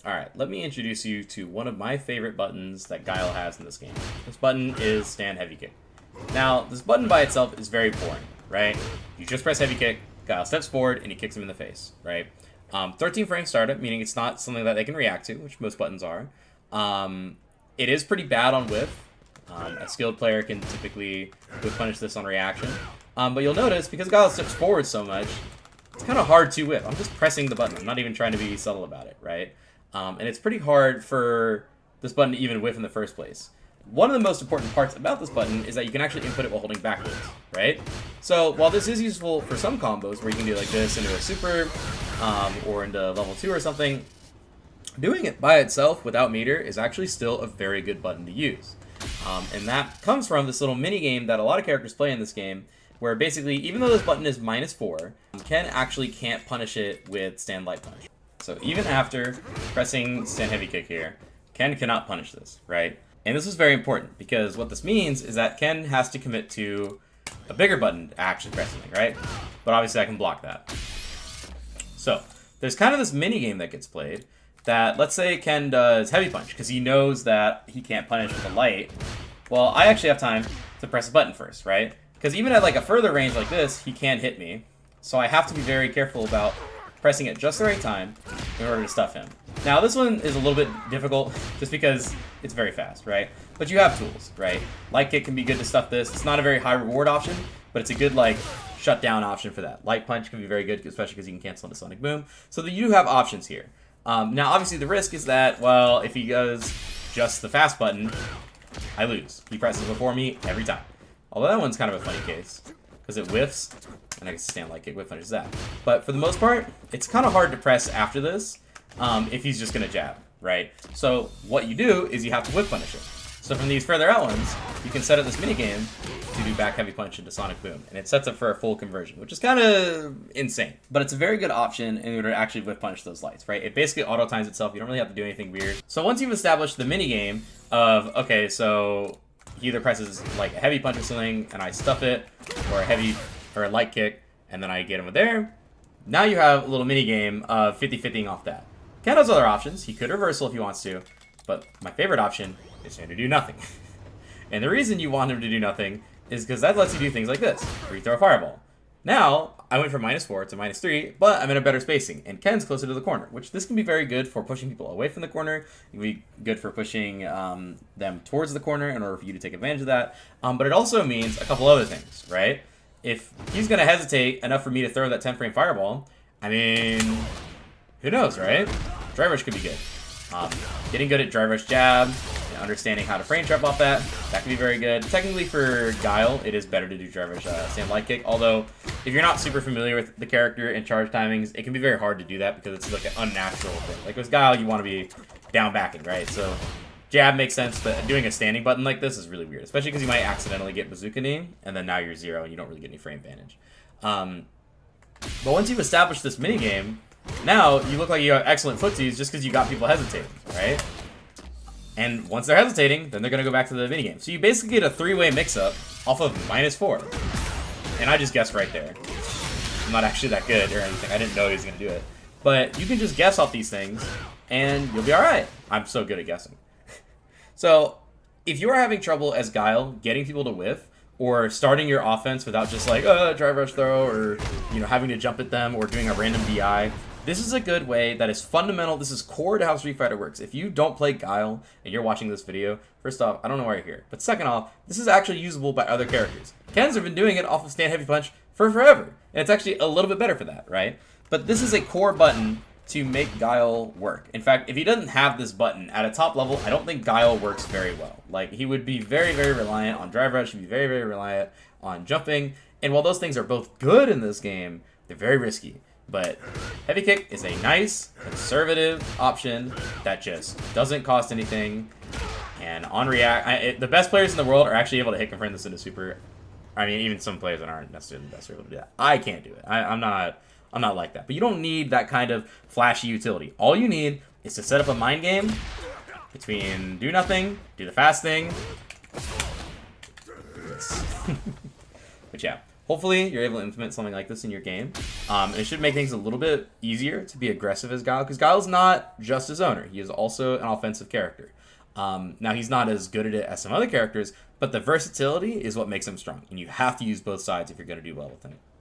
Alright, let me introduce you to one of my favorite buttons that Guile has in this game. This button is stand heavy kick. Now, this button by itself is very boring, right? You just press heavy kick, Guile steps forward, and he kicks him in the face, right? 13 frame startup, meaning it's not something that they can react to, which most buttons are. It is pretty bad on whiff. A skilled player can typically whiff punish this on reaction. But you'll notice, because Guile steps forward so much, it's kind of hard to whiff. I'm just pressing the button. I'm not even trying to be subtle about it, right? And it's pretty hard for this button to even whiff in the first place. One of the most important parts about this button is that you can actually input it while holding backwards, right? So while this is useful for some combos where you can do like this into a super or into level 2 or something, doing it by itself without meter is actually still a very good button to use. And that comes from this little mini game that a lot of characters play in this game, where basically, even though this button is -4, Ken actually can't punish it with stand light punch. So even after pressing stand heavy kick here, Ken cannot punish this, right? And this is very important, because what this means is that Ken has to commit to a bigger button to actually press something, right? But obviously I can block that. So there's kind of this mini game that gets played that, let's say Ken does heavy punch, because he knows that he can't punish with a light. Well, I actually have time to press a button first, right? Because even at like a further range like this, he can hit me. So I have to be very careful about pressing it just the right time in order to stuff him. Now this one is a little bit difficult just because it's very fast, right? But you have tools, right? Light kick can be good to stuff this. It's not a very high reward option, but it's a good like shutdown option for that. Light punch can be very good, especially because you can cancel into sonic boom. So that you do have options here. Now obviously the risk is that, well, if he goes just the fast button, I lose. He presses before me every time. Although that one's kind of a funny case, because it whiffs, and I can stand like kick whiff punishes that. But for the most part, it's kind of hard to press after this if he's just going to jab, right? So what you do is you have to whiff punish it. So from these further out ones, you can set up this minigame to do back heavy punch into sonic boom, and it sets up for a full conversion, which is kind of insane. But it's a very good option in order to actually whiff punish those lights, right? It basically auto times itself. You don't really have to do anything weird. So once you've established the minigame of, okay, so he either presses like a heavy punch or something and I stuff it, or a light kick, and then I get him with there. Now you have a little mini game of 50-50ing off that. Ken has other options. He could reversal if he wants to, but my favorite option is for him to do nothing. And the reason you want him to do nothing is because that lets you do things like this, where you throw a fireball. Now, I went from -4 to -3, but I'm in a better spacing, and Ken's closer to the corner, which this can be very good for pushing people away from the corner. It can be good for pushing them towards the corner in order for you to take advantage of that. But it also means a couple other things, right? If he's going to hesitate enough for me to throw that 10-frame fireball, I mean, who knows, right? Dry rush could be good. Getting good at dry rush jab, understanding how to frame trap off that can be very good. Technically for Guile, it is better to do dry rush stand light kick, although if you're not super familiar with the character and charge timings, it can be very hard to do that because it's like an unnatural thing. Like with Guile, you want to be down backing, right? So jab makes sense, but doing a standing button like this is really weird, especially because you might accidentally get bazooka knee, and then now you're 0 and you don't really get any frame advantage. But once you've established this minigame, now you look like you have excellent footsies just because you got people hesitating, right? And once they're hesitating, then they're going to go back to the minigame. So you basically get a 3-way mix-up off of -4. And I just guessed right there. I'm not actually that good or anything. I didn't know he was going to do it. But you can just guess off these things, and you'll be alright. I'm so good at guessing. So if you are having trouble as Guile getting people to whiff, or starting your offense without just like, drive rush throw, or having to jump at them, or doing a random DI, this is a good way that is fundamental. This is core to how Street Fighter works. If you don't play Guile and you're watching this video, first off, I don't know why you're here. But second off, this is actually usable by other characters. Ken's have been doing it off of stand heavy punch for forever. And it's actually a little bit better for that, right? But this is a core button to make Guile work. In fact, if he doesn't have this button at a top level, I don't think Guile works very well. Like, he would be very, very reliant on drive rush. He'd be very, very reliant on jumping. And while those things are both good in this game, they're very risky. But heavy kick is a nice, conservative option that just doesn't cost anything. And on react, the best players in the world are actually able to hit confirm this into super. I mean, even some players that aren't necessarily the best are able to do that. I can't do it. I'm not like that. But you don't need that kind of flashy utility. All you need is to set up a mind game between do nothing, do the fast thing. But yeah. Hopefully, you're able to implement something like this in your game. And it should make things a little bit easier to be aggressive as Guile, because Guile's not just a zoner. He is also an offensive character. Now, he's not as good at it as some other characters, but the versatility is what makes him strong, and you have to use both sides if you're going to do well with him.